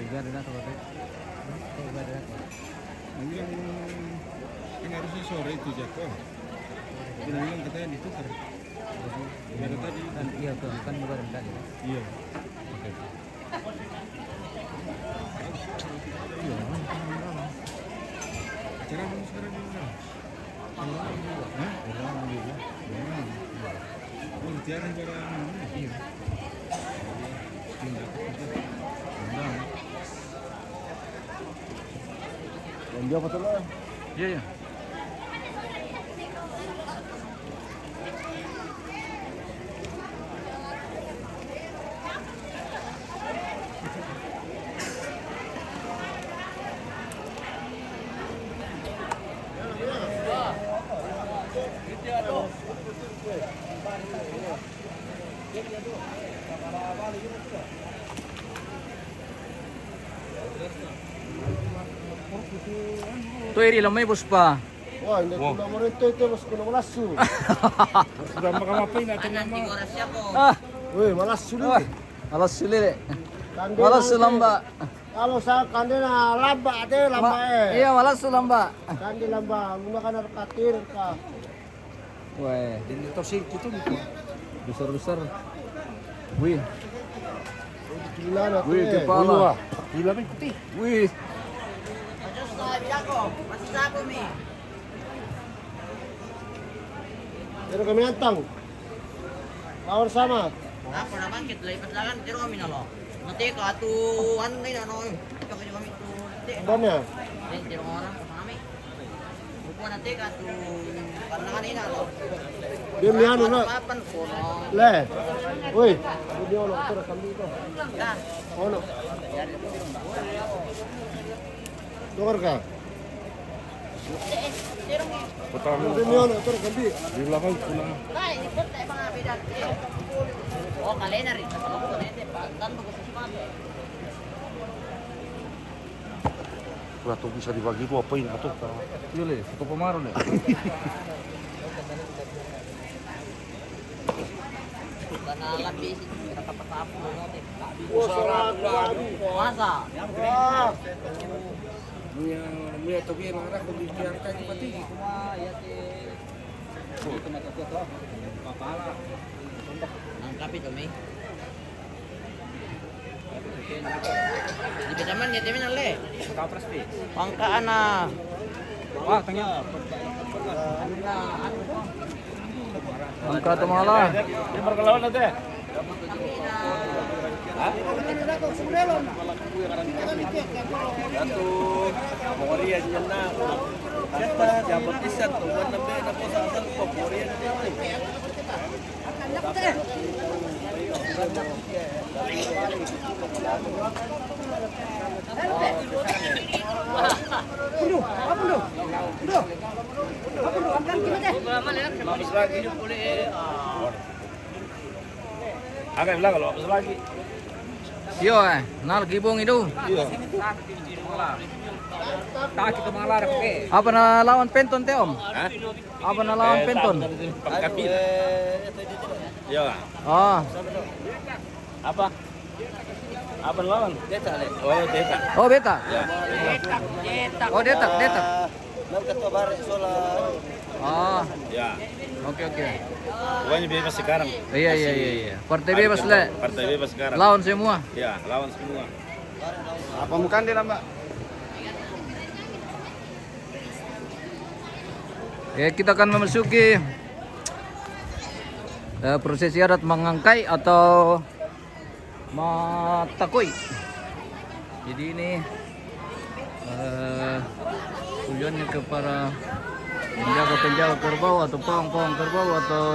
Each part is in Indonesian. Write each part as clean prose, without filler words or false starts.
biar dah kalau Ini yang harusnya sore itu jatuh. Dia bilang katanya ditukar. Gimana tadi? kan iya tuh kan baru tadi. Iya. Oke. Acara apa sekarang di mana? Hah? Oh, latihan barang ini. Iya. Lanjut apa tuh lah? Iya ya. Tuh iri lamay puspa. Wah, hindi ko na mo rin ito, mas ko na malasu. Sudah makamapay natin nama. Ah, Uy, malasu wah, din. malas sulit. Malas sulamba. Kalau sa kanina lamba, ate lamba eh. Iya, malas sulamba. Kandi lamba, muna ka narkatir ka. Wah, Ini torsir gitu gitu. besar-besar. Wih, Gila na ito wih, eh. kepala. Gila may putih. Wih, Pero kami nantang. Kawar sama. Apa naman kit lipat lang tiro kami na lo. Nanti ka tu ano na no. Ito kayo kami tu. Banya. Then tiro orang sa kami. Buko nanti ka tu kanangan ina lo. Dia mi ano na. Papan ko no. Le. Uy, hindi ano ito kami ito. Da. Ano? Tukar ka. Tiro mo. Pertama. Hindi mi ano ito kami. Di belakang pulang. Dai, ikot tayo mga bidat. Oh, kalena rin. Sa ko nete pagtan ko sa spot. Wah tuh bisa dibagi dua poin atau iya le, foto pemaru le. Kana labis kira kapatapo no te. Wah, Masa? Wah. Mia tuh biar orang dibiarkan mati. Ya te. Ang kapit kami. Di bedaman ya temen le. Pangkaan na. Wah, tanya. Angka temala. Agak bilang kalau lagi. Iya, nal gibong itu. Iya. Kaki temala oke. Apa na lawan penton te om? Hah? Apa na lawan penton? Kapit. Iya. Oh, Apa? Apa lawan? Deta. Oh, deta. oh beta. Ya. Oh detak, detak. Nagkatabar sola. Oh, Ya. oke oke. Pokoknya bebas sekarang. Iya iya iya iya. Partai bebas le. Partai bebas sekarang. Lawan semua. Ya, lawan semua. Apa mukan dia lamba? Ya, kita akan memasuki prosesi adat mengangkai atau matakoi. Jadi ini tujuannya ke para penjaga-penjaga kerbau atau pawang-pawang kerbau atau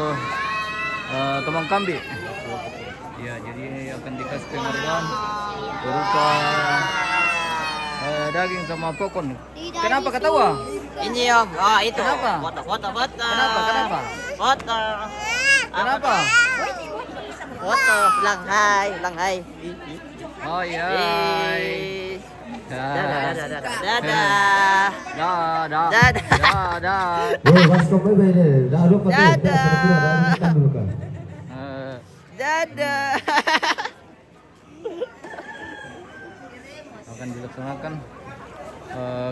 teman kambing. Ya, jadi ini akan dikasih penghargaan berupa daging sama pokon. Kenapa ketawa? Ini om, oh itu. Kenapa? Foto. Kenapa? Kenapa? Foto. Kenapa? Foto, bilang hai. Oh iya. Dadah. Dadah. Dadah. Dadah. Woi, waskop bebe ini. Dah lupa tuh. Dadah. Kita dulu kan. Eh, Dadah. akan dilaksanakan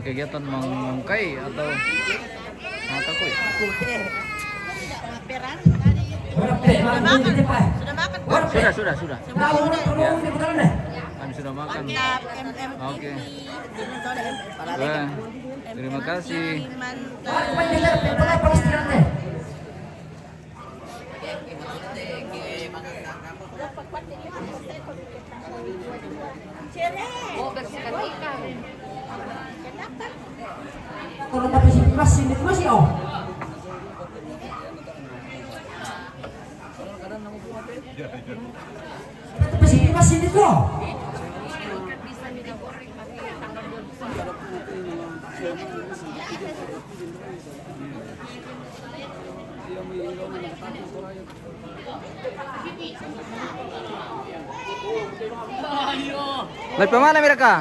kegiatan mengkai atau mengakui. Sudah. Kami sudah makan. Oke. Terima kasih. Kalau dapat si masih itu masih oh. Masih itu. Live mana mereka?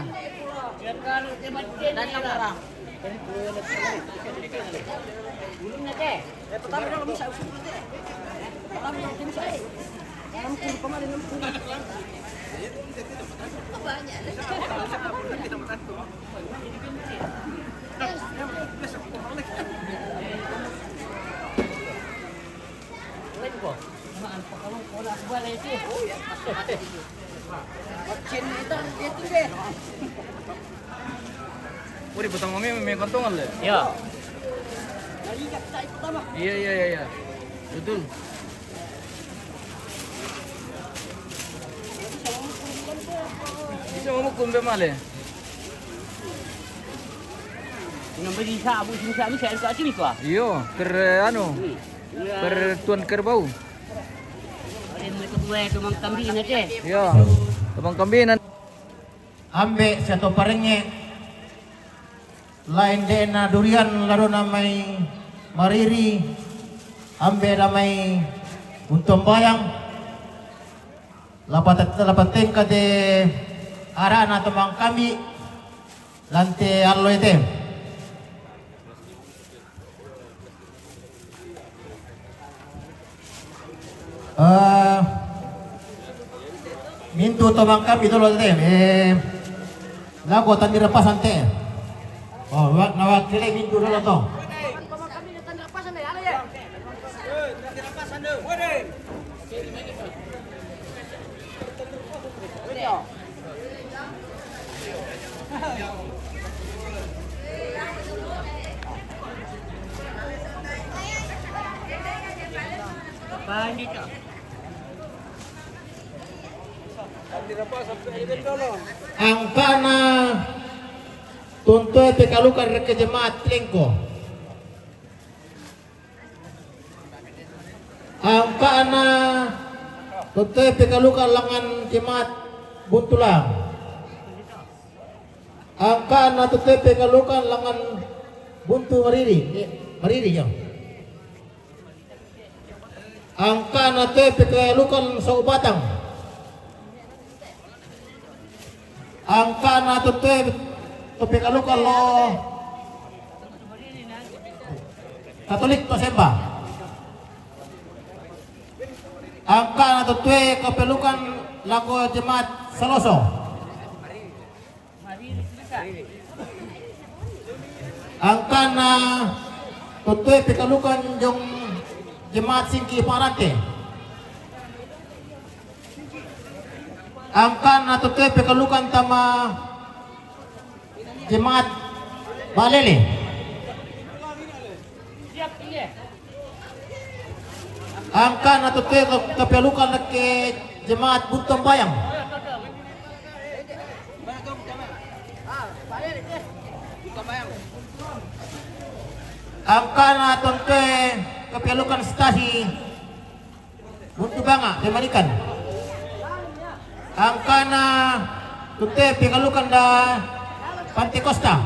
Oh, dipotong mami may kantongan le? Ya. Iya. Betul. Bisa ngomong kumbe male. Yang beri sabu sini saya kat sini tu ah. Iyo, per tuan kerbau. Ada mereka buat tumang kambing aja. Iya. Tabang kambinan. Ambe satu parenge lain dena durian lalu namai mariri ambe namai untung bayang lapat tengka de arana temang kami lante allo ite mintu temang kami itu loh lagu tadi lepas ante. Oh, nawak kile mintu dulu toh. Bandit ah. Angka na tuntoy pekalukan ke jemaat lengko. Angka na tuntoy pekalukan langan jemaat buntulang. Angka na tuntoy pekalukan langan buntu mariri ya. Angka na tuntoy pekalukan sa ubatang. Angka na tuntoy pekalukan lo Katolik to semba. Angka na tuntoy kapelukan lago jemaat Saloso. Angka na tuntoy pekalukan yung jemaat Singki Parante. Angka na tuntoy pekalukan tama jemaat Balele. Angka na tuntoy kapelukan ke jemaat Buntong Bayang. Angka na tuntoy kapelukan stasi Buntu Banga Demanikan. Angka na tuntoy pekalukan da Pantai Costa.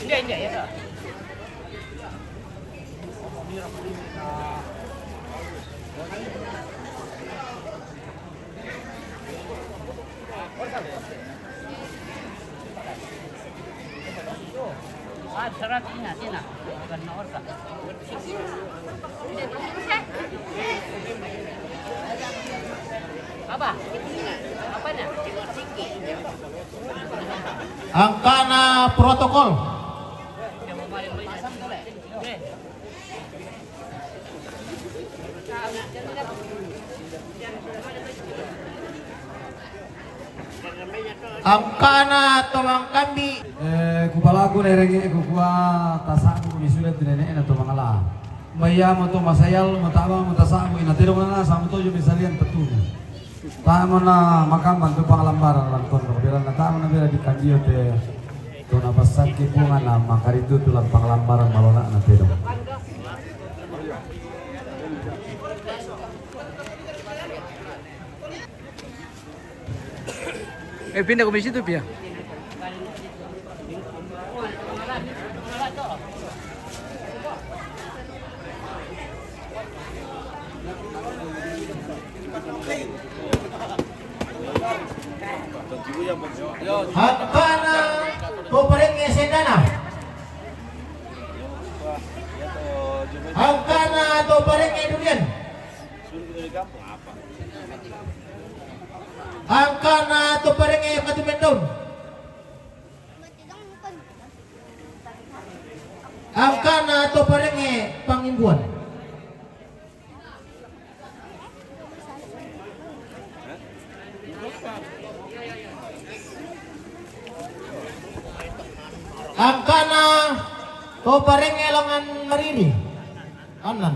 Indah ya tak? Angkana protokol. Angkana tomang kami. Kupala ko nerenge ko kuha tasaku misulat dinene na to mga la. Maya mo to masayal mo tama mo tasaku inatiro na sa mo to yung misalian patuloy. Tama na makamban to panglambaran lang to bilang na tama na bila di kandio te to na basak ki bunga na makarito to lang panglambaran malona na tiro. Pindah komisi itu Pia. Angkana Koperenge Sendana. Angkana Koperenge Durian. Angkana Koperenge Katumendon. Angkana Koperenge Pangimbuan. Angkana Koperenge Longan Marini. Anan.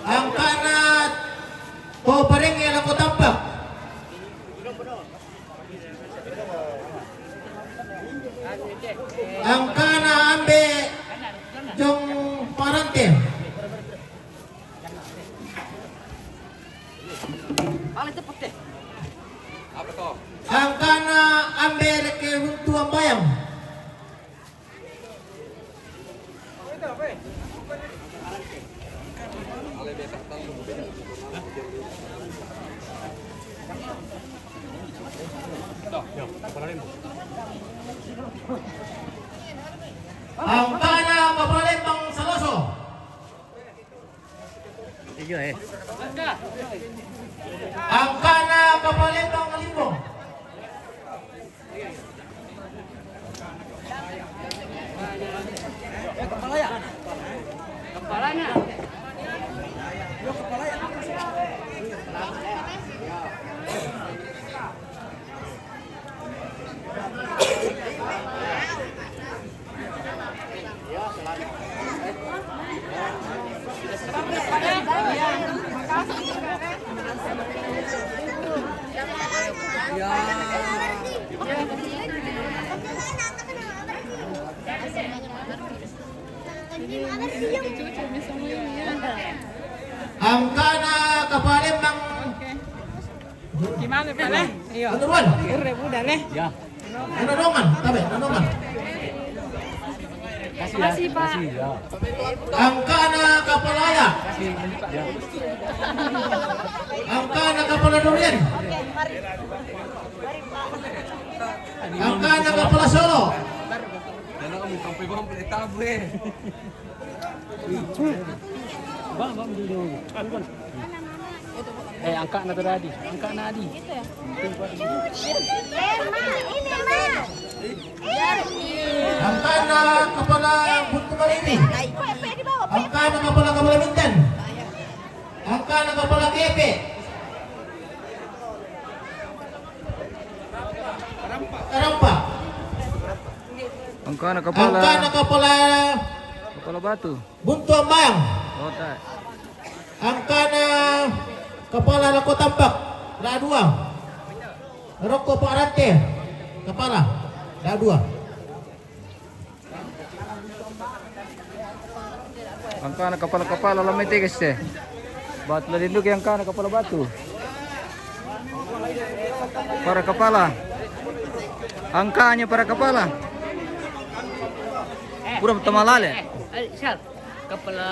Angkana Koperenge Lako Tampak. Angkana Ambe Jong Parante. Angkana Ambe Reke Huntu Ambayang. Angkana Kapalembang Saloso. Iya Angkana Kapalembang Limbong. Angkana Kapalembang. Gimana Pak Leh? Iya. Anuan. Udah Leh. Ya. Nanongan, tabe, nanongan. Kasih Pak. Ya. Angkana Kapalaya. Ya. Angkana Kapala Durian. Angkana Kapala Solo. Bang dulu. Angka na tadi. Angka na adi. Angkana Kapala Buntu Marini. Angkana Kapala Kapala Bintan. Angkana Kapala Kepe. Karampa. Angkana Angkana kepala batu. Buntu Ambayang. Oh tak. Angkana Kepala Lako Tampak. Dah dua. Roko Pak Rante. Kepala. Dah dua. Angkana kepala lamai tegas deh. Batu lindung yang angkana kepala batu. para kepala. Angkanya para kepala. Pura tamalale. Sal, kepala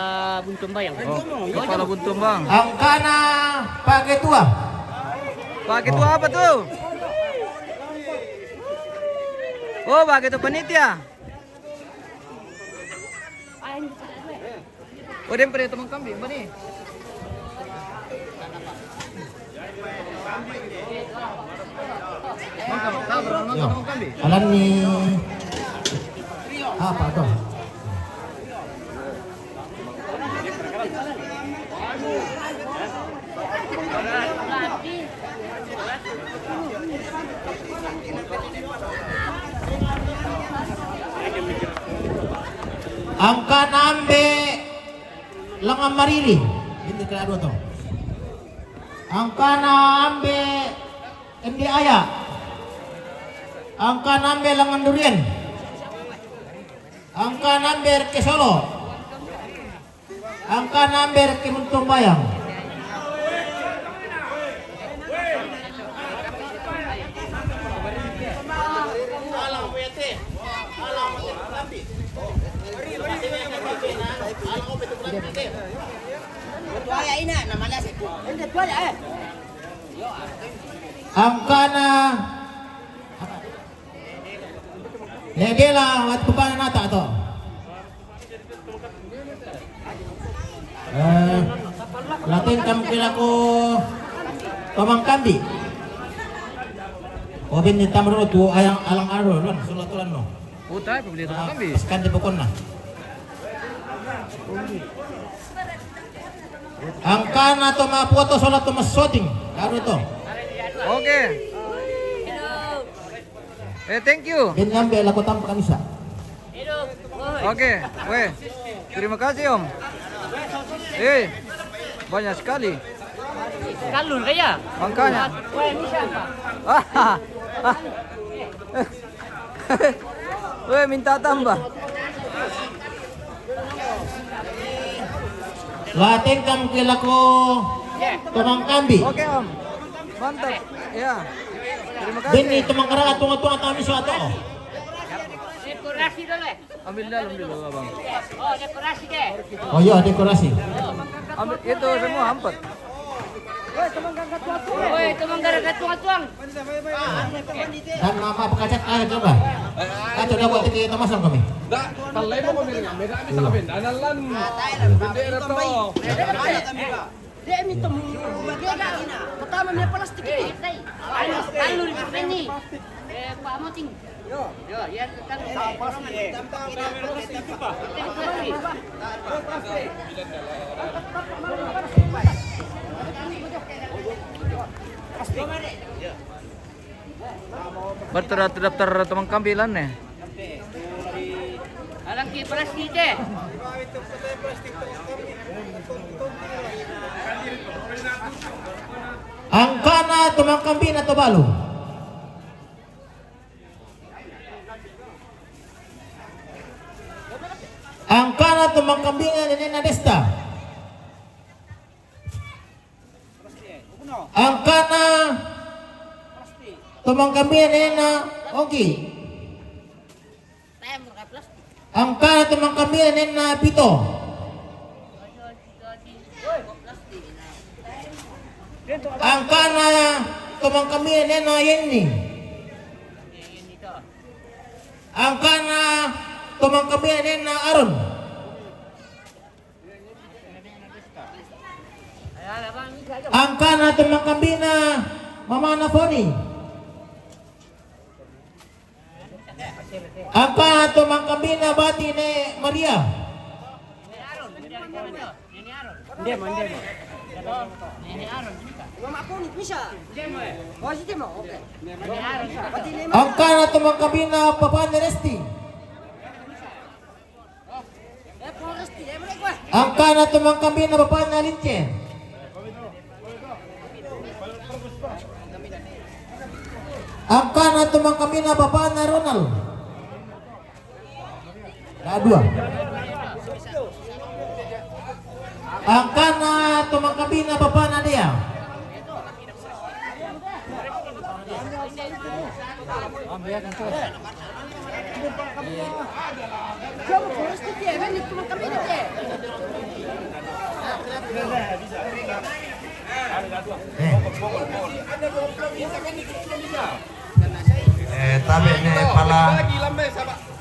buntung bayang. Oh, kepala buntung bang. Angka na pakai tua. Pakai itu apa tuh? Oh, pakai itu panitia. Oh, dia pernah teman kambing, apa nih? Yo. Alam ni apa tuh? Angka nambe langang marili. Hindi kaya dua to. Angka nambe hindi aya. Angka nambe langang durian. Angka nambe ke Solo. Angka nambe ke Muntong Bayang. Angka na Negela at kupana nata to. Latin kam kila ko pamangkambi. Obin ni tamro tu ayang alang aro lon sulatulan no. Putai, pembeli teman kambing. Skan di pokon na. Angka na to maputo solat to masoding. Karo to. Oke. Thank you. Binambe la ko tampa kanisa. Oke, weh. Terima kasih Om. Banyak sekali. Kalun kaya. Makanya. Wah, ini siapa? Weh, minta tambah. Latin kam kila ko pamangkambi. Oke Om. Mantap. Ya. Terima kasih. Bini tumang kara tunga-tunga tami so ato. Dekorasi dulu. Ambil dalam dulu Abang. Oh, dekorasi deh. Oh iya dekorasi. Ambil itu semua empat. Woi, teman gara-gara tuang-tuang. Dan mama pekacat ayo coba. Ato daw ko kita masang kami. Talay mo kami nga, may dami sa kabin. Analan, bendera to. Dia minta pertama dia plastik ini. Kalun ini. Pak Moting. Yo, ya kan. Terdaftar teman kambilan nih. Alang ki plastik deh. Angka na tumangkambi na to balo. Angka na tumangkambi na desta. Angka na tumangkambi na ogi. Angka na tumangkambi na pito. Angka na tumangkambi na yenni. Angka na tumangkambi na aron. Angka na tumangkambi na mama na Foni. Angka na tumangkambi na bati ni Maria. Angka na tumangkambi na Papa ni Resti. Angka na tumangkambi na Papa na Linche. Angka na tumangkambi na Papa na Ronald. Dua. Angka na tumangkambi na Papa na Dea. Siapa plastik ya? Kan itu teman kami ini. Tabe ne pala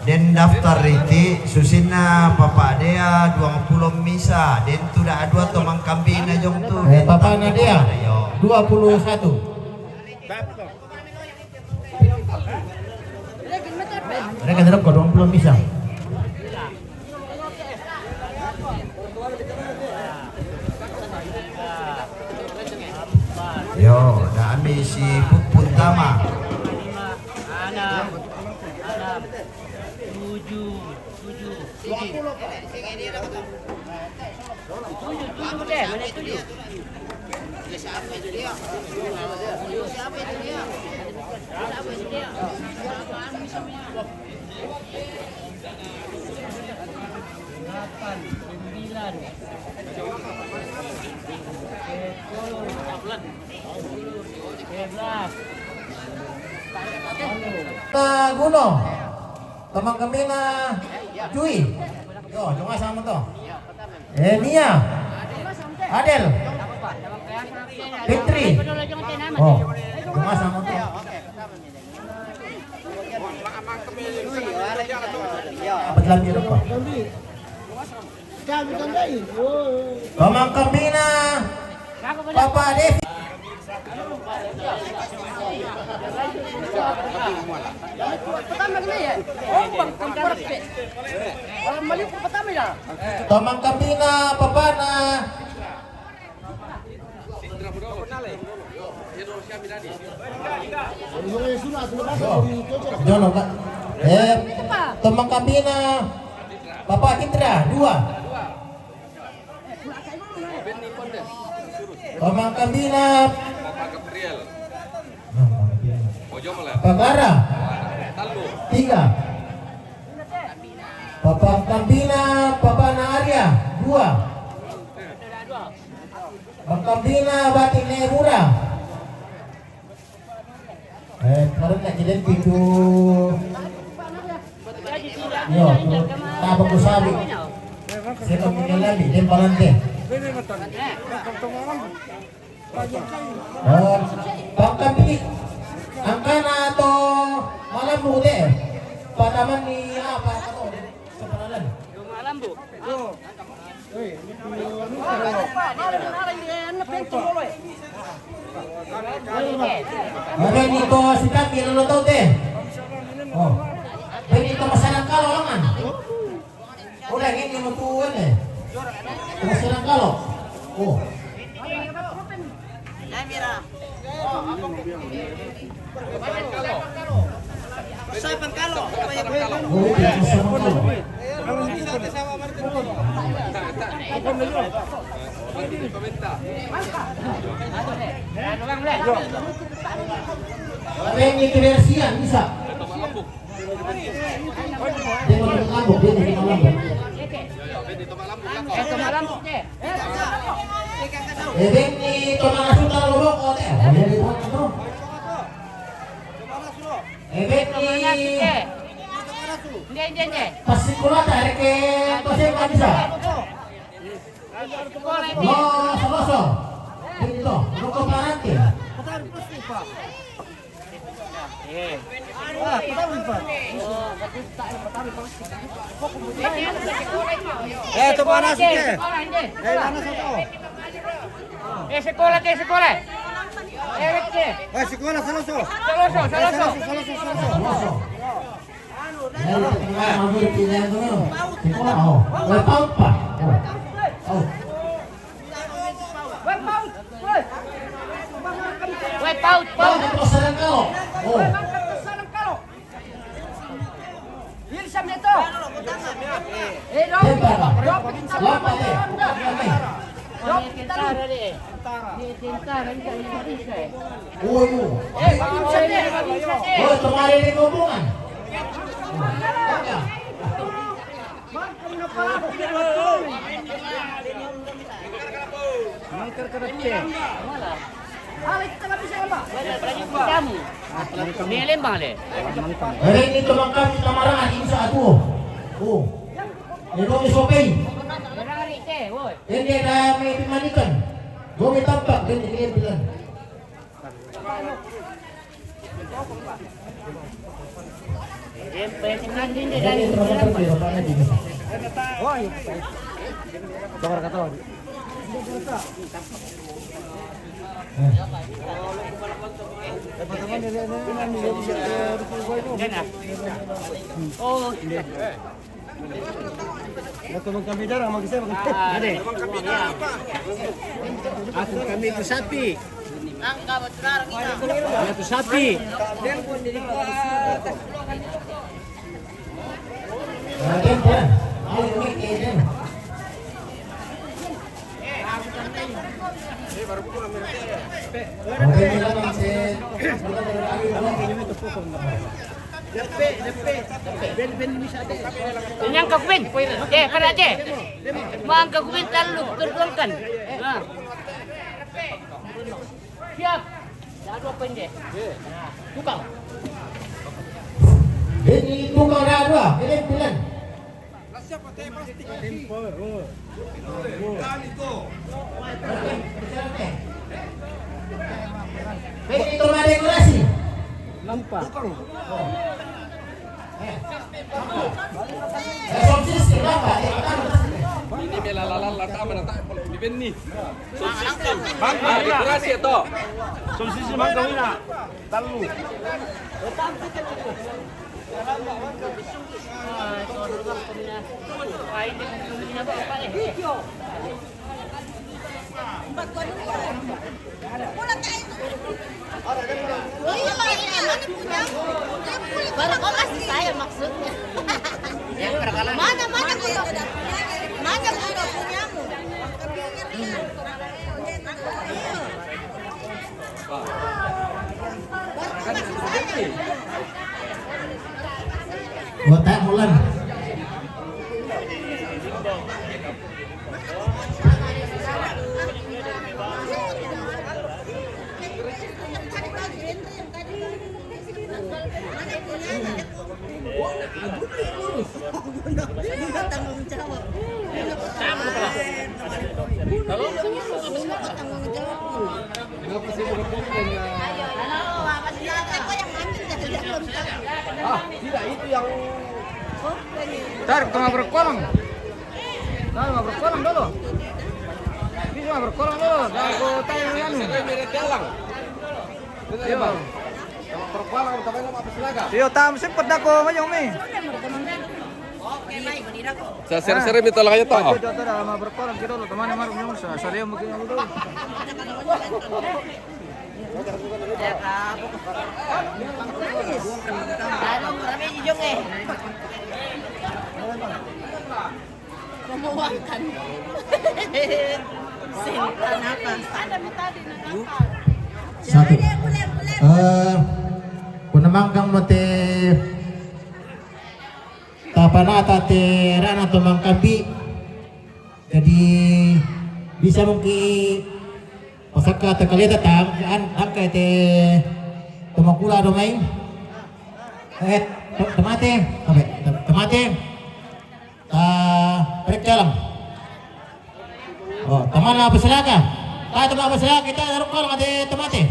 den daftar iti susina papa dia 20 misa den tu dah dua tomang kambing na jong tu papa na dia 21 mereka terap ko 20 misa yo dah ambil si pupun tama 11 Guno teman kami na Jui yo cuma sama to Nia Adel Fitri oh cuma sama to apa lagi apa teman kami na Papa Devi Pertama kali ya? Oh, bang, kamar pe. Orang Melayu pertama ya? Tomang kami na papa na Jono Pak. Tomang kami na Papa Kitra 2. Tomang kami na Pagara 3. Papa Kambina, Papa na Arya 2. Papa Kambina Batik Nebura. Kemarin nak jadi pintu. Yo, tabak kusabi. Saya kami lagi di Palante. Papa Kambina angkana to malam bude padaman ni apa kato sepanalan Malam bu. Ada nito si kami lo tau teh oh ini to masalah kalau langan udah ini mau tuan eh masalah kalau oh Saya pangkalo. oh itu masalah kalau ada yang diversian bisa dia mau lambuk dia mau lambuk ini tomang asuta lulok oh teh ada di mana bro pas sekolah tarik ke tosek kan bisa lo soloso itu lo keparante Sekolah. Sekolah Saloso. soloso ya lo tengah ambil pilihan dulu sekolah oh paut pak oh Paut. terus serang kalau oh Hirsam itu. lambat oh iya oh kemarin di hubungan Alay kita nggak bisa mbak. Kamu. Ni lembang le. Hari ini tumangkap kita marah ini satu. Oh. Ini kami sopeng. Berari teh, woi. Ini ada may pimanikan. Kami tampak dan ini bilang. Jadi teman-teman di bapaknya di. Oh, kami darah mau saya ada. Aku kami itu sapi. Angka betul kita. Itu sapi. Tempuan. Ayo ini. Oke, bilang saya. Yang kagubin, para aja. Mang kagubin talu tertolkan. Siap. Ada apa ini? Tukang. Ini tukang dah dua. Ini bulan. Ini itu ada dekorasi. Nampak. Sosis kenapa? Ini melalalan lata mana tak biben ni. Bang, dekorasi itu. Sosis mang kami nak. Talu. Oh iya lah ini mana punya? Baru kau kasih saya maksudnya. Mana kuda? Mana kuda punyamu? Botak mulan. Tanggung jawab. Tidak itu yang Tar, tengah berkolong. Tengah berkolong dulu. Ini cuma berkolong dulu. Dah aku tanya yang ini. Iya bang. Perkualan tapi nama apa silaga? Iya tam sempet aku ngajong mi. Saya seri-seri minta lang ito. Pati jatuh dah sama berkolong kita dulu. Teman yang marung sa sariya mungkin aku dulu. Memuangkan. Simpan apa? Satu. Kunamanggang mo te tapanata te rana tumangkabi. Jadi bisa mungkin pasaka terkalita angka te tumakula domay. Tomate. Okay, tomate. Periksa lang. Oh, taman na pasalaga. Tayo tama pasalaga kita naroon ko lang ate tomate.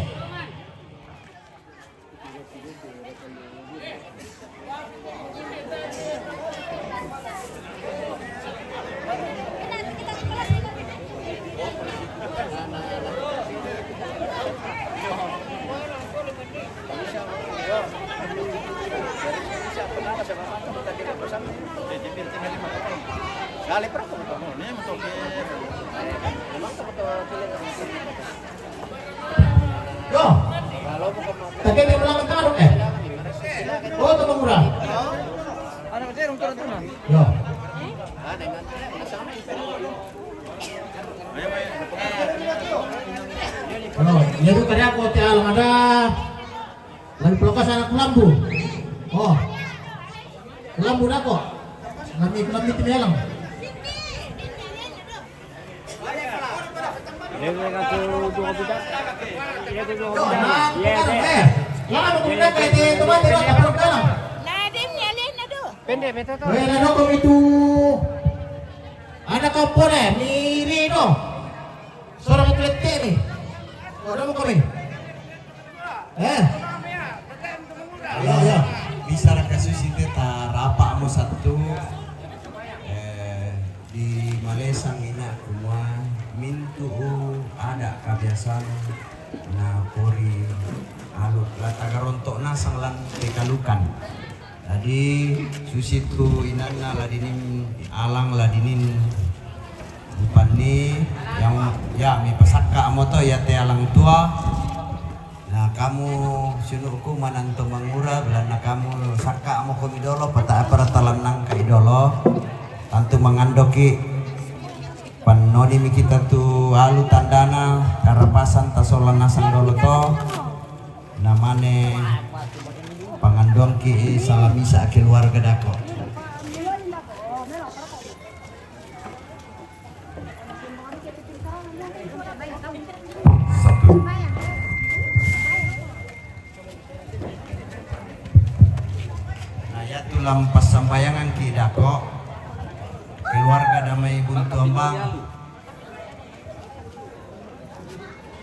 Yo, tapi dia ulang taruh Oh, itu murah. Ano kasi rong turun na. Yo. Oh, jadi kaya ako ti alam ada lagi pelokas anak lambu. Oh. Lambu na ko. Lami ti alam. Nadim nyalin na do. Ano kung itu anak kampung miri no. Seorang kelete ni. Ada mo kami? Ya. Bisa kasus itu tarapa mo satu di Malaysia ini semua mintu ada kebiasaan na pori alut latagarontok na sanglan dikalukan. Tadi susitu inanna ladinin alang ladinin Bupani yang ya mi pasaka mo to ya te alang tua. Nah kamu sinuku mananto mangura belana kamu saka mo ko idolo pata para talanang ka idolo. Tantu mangandoki panoni mi kita tu alu tandana karapasan tasolan nasang dolo to. Namane pangandong ki salamisa keluarga dako. Nah ya tulang pas sambayangan ki dako keluarga damai buntu ambang.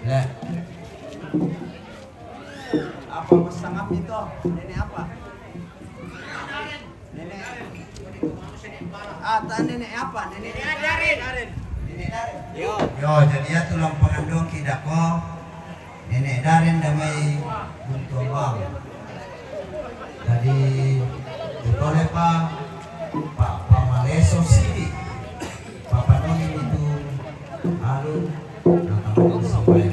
Le. Apa mestangap itu? Nenek apa? Nenek. Nenek apa? Nenek Darin. Nenek Darin. Yo, jadi ya tulang pengandung kidako. Nenek Darin damai buntu abang. Jadi boleh Pak Maleso sini. Papa Noni itu alun datang sampai.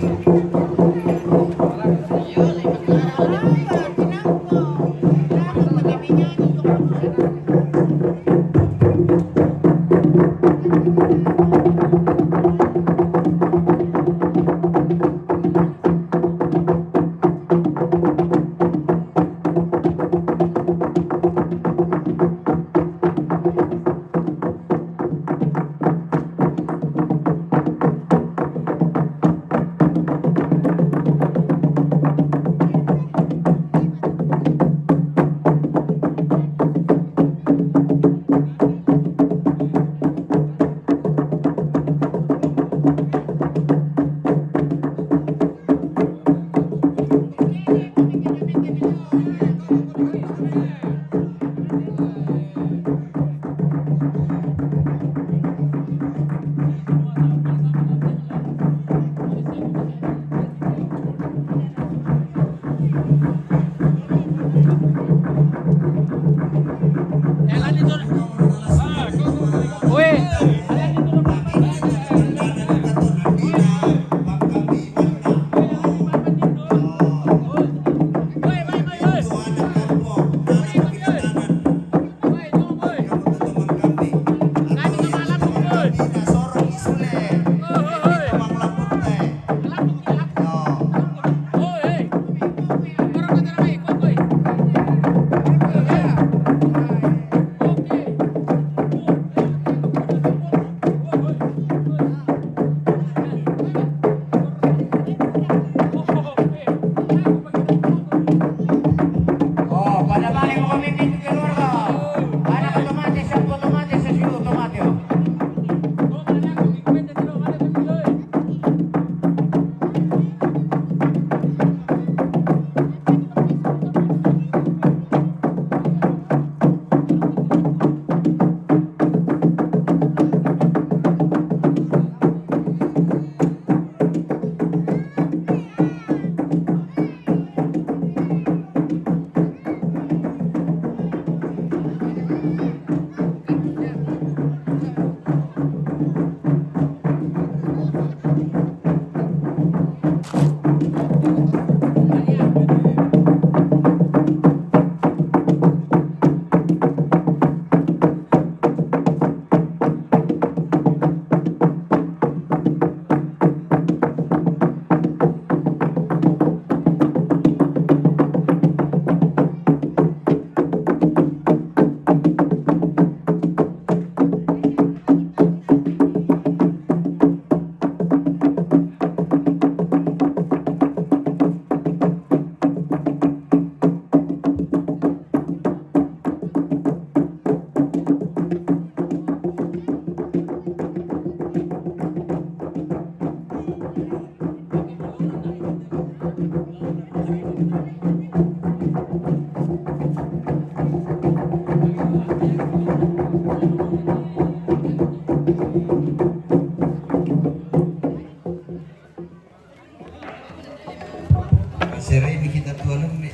Seri ini kita tuh alumni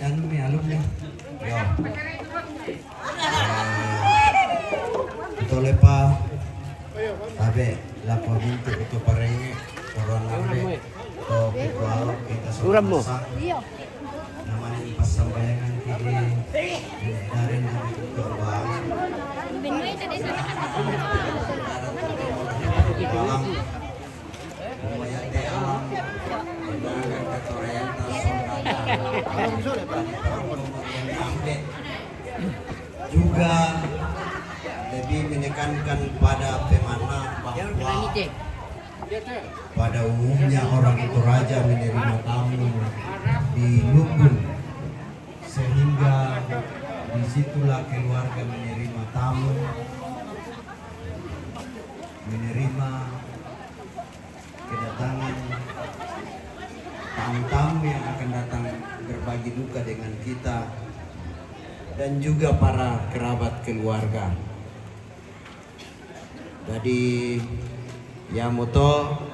alumni. Yo. Ito lepa. Tabe lapo bintu ito parenge orang ambe. To kita kita sudah. Naman yung pasambayangan kini dari namin ito ba. Alam. Umaya de alam. Dengan ketorientas juga lebih menekankan pada pemana bahwa pada umumnya orang itu raja menerima tamu di lumbung, sehingga disitulah keluarga menerima tamu, menerima kedatangan tamu-tamu yang akan datang berbagi duka dengan kita, dan juga para kerabat keluarga. Jadi Yamoto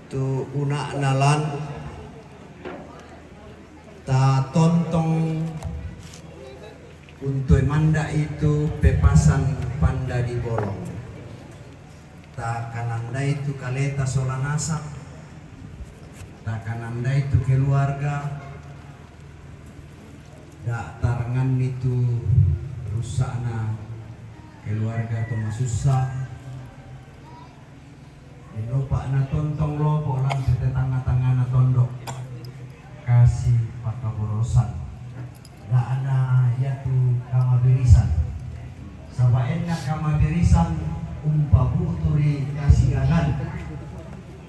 tu una nalan ta tontong untuk manda itu pepasan panda di bolong. Ta kananda itu kaleta solanasa, ta kananda itu keluarga, da tarangan itu rusakna keluarga atau susah. Lupa na tontong lopo lang sa tetangga-tangga na tondok kasih pakaborosan daan na yatu kamabirisan sabaen na kamabirisan umpabuturi kasiganan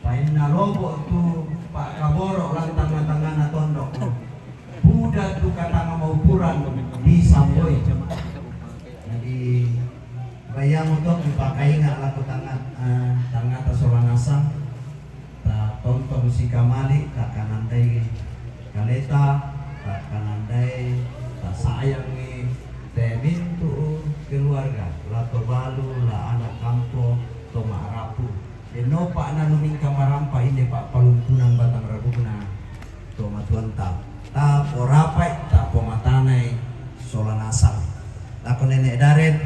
paen na lopo tu pakaboro lang tangga-tangga na tondok budak tu katanga maupuran di samboy. Jadi bayang untuk dipakai nggak laku tangan tasolanasa tak tonton si kamali tak kanandai kaleta tak kanandai tak sayang ni temin tu keluarga lato balu la anak kampo to marapu eno pak na luming kamarampa ini pak palumpunan batang rabuna to matuan ta porapai ta pomatanai solanasa laku nenek daren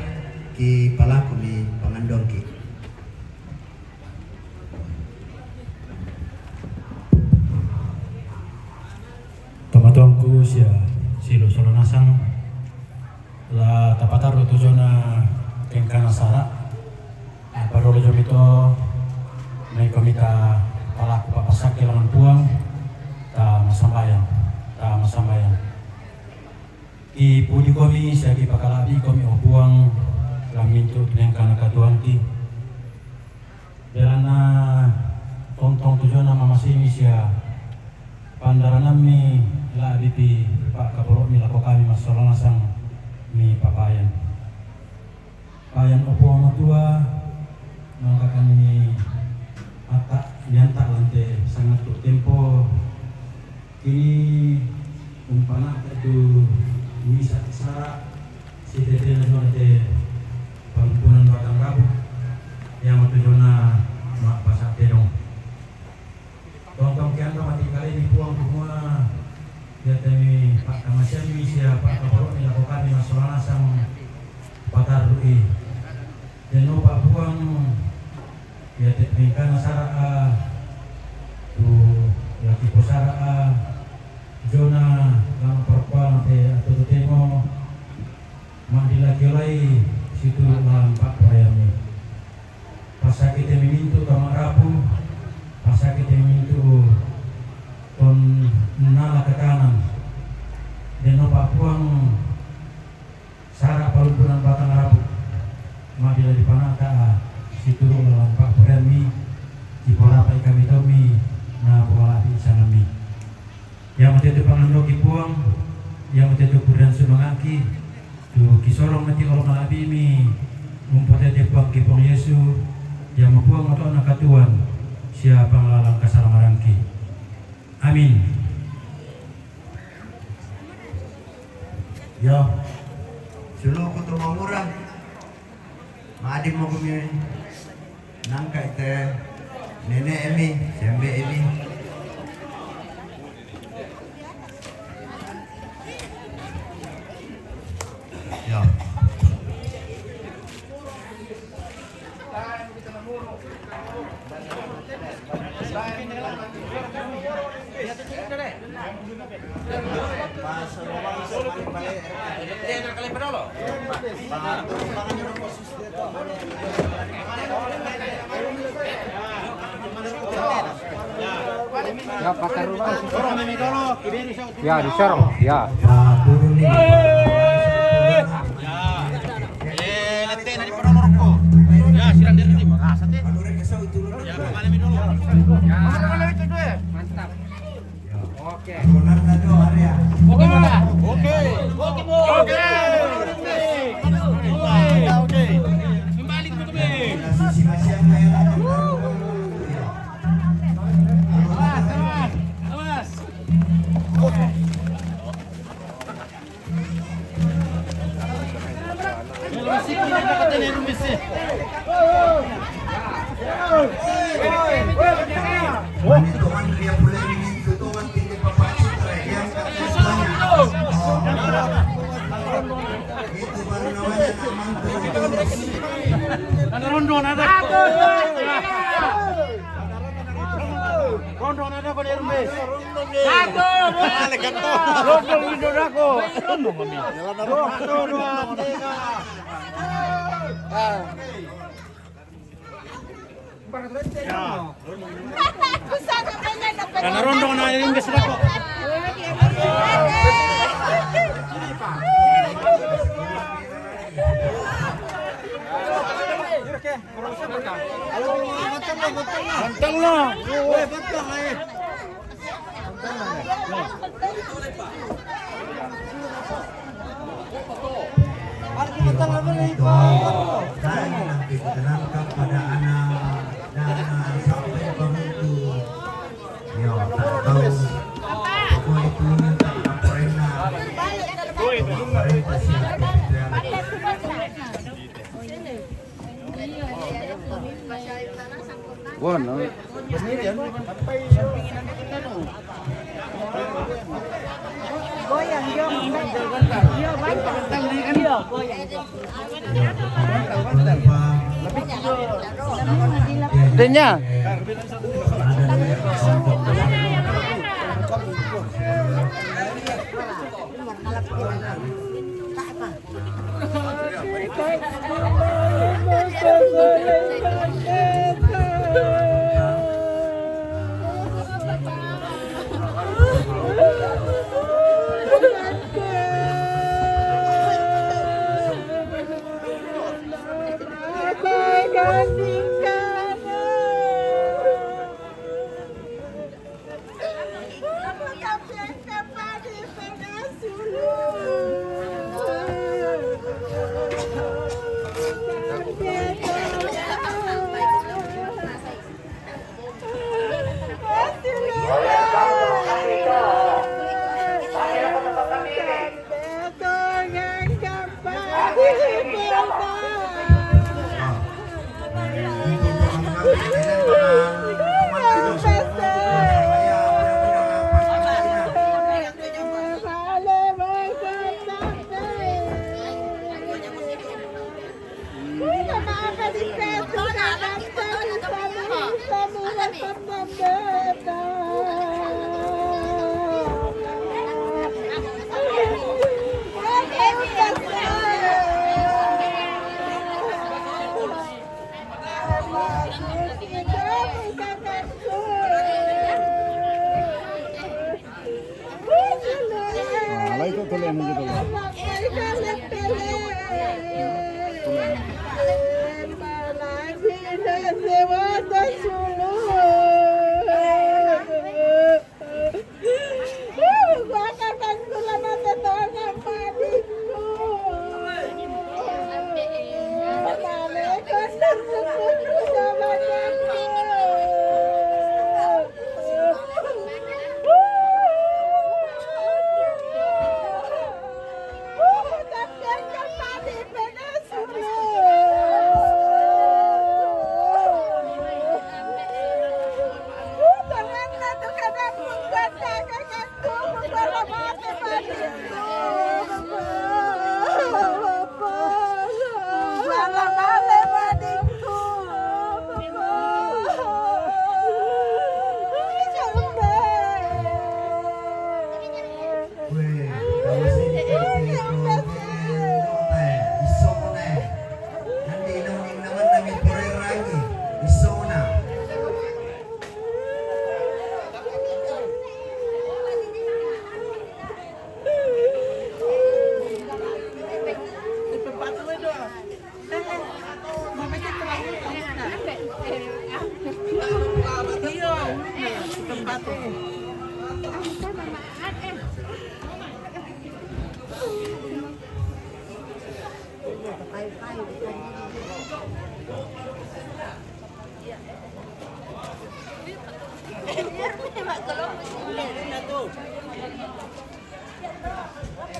ki palaku di pangandongki. Tomatuangku sia silo solanasang la tapataru tujona kengkana sara parolo jomito may komita palaku papasak kilangan puang ta masambayang i puji komi sia ki pakalabi komi opuang lamintu kengkana katuanti belana tontong tujona mamasimi sia pandaranami la biti pak kaporo mi lako kami masolanasang mi papayan payan opuang matua mangkakan mi mata nyanta lante sangat tempo kini umpana itu bisa sara si tete na te pampunan batang rabu yang matujona mak pasak terong tong kian mati kali di puang semua ya temi pak kamasya mi sia pak kaporo ni lakukan ni masolanasang patar rui deno pak puang ya teknika nasara tu ya tipo sara zona lang perpal te atau temo mandila kilai situ lang pak perayami pasaki te mintu kamarapu pasaki te mintu ton nala ke kanan deno pak puang sara palumpunan batang arabu mandila di panaka situ lang pak perayami di porapai kami tomi na pawalapi sanami yang menjadi pangandoki puang yang menjadi kudan sumangaki tu kisorong nanti kalau malabi mi mempote puang kipong Yesu yang mempuang atau anak katuan siapa ngelalang kasalamarangki amin yo sulu kutu mangurang Madi mo kami nangka ite nenek ini, sembe ini. Ya. Ya pakai rumah. Ya disorong. Ya. Turun ini. Mantap. Oke. Manituman Ria Pulay Tutungan Tindi Papacitra yang katanya itu baru namanya Ada rondon ada. Rondon ada kau di RMB. Satu. Rondon hidup aku. Rondon kami. Satu, dua, tiga. Karena rondon ada RMB sudah kok. Bantang lah. Bantang lah. nanti diterangkan pada anak dan sampai bermutu ya tak tahu apa itu tak pernah pemerintah siapa Goyang yo. Yo banyak. Yo goyang. Denya.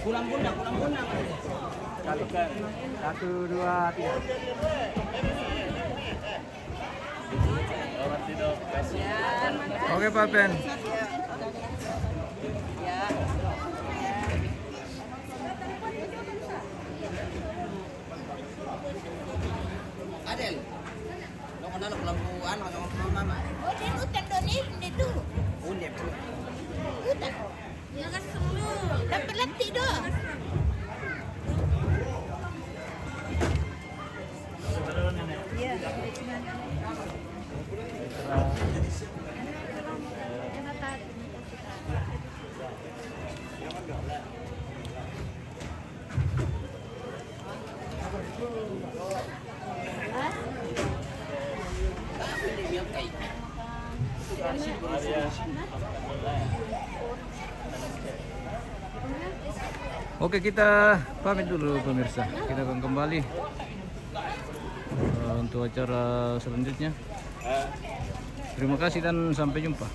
Pulang bunda. Kalikan 1, 2, 3. Oke Pak Ben. Adel. Lo kan dalam pelampuan sama mama. Oh, dia utang doni itu. Undep. Utang. Jangan semua. Dapat latih dah. Oke, kita pamit dulu pemirsa. Kita akan kembali untuk acara selanjutnya. Terima kasih dan sampai jumpa.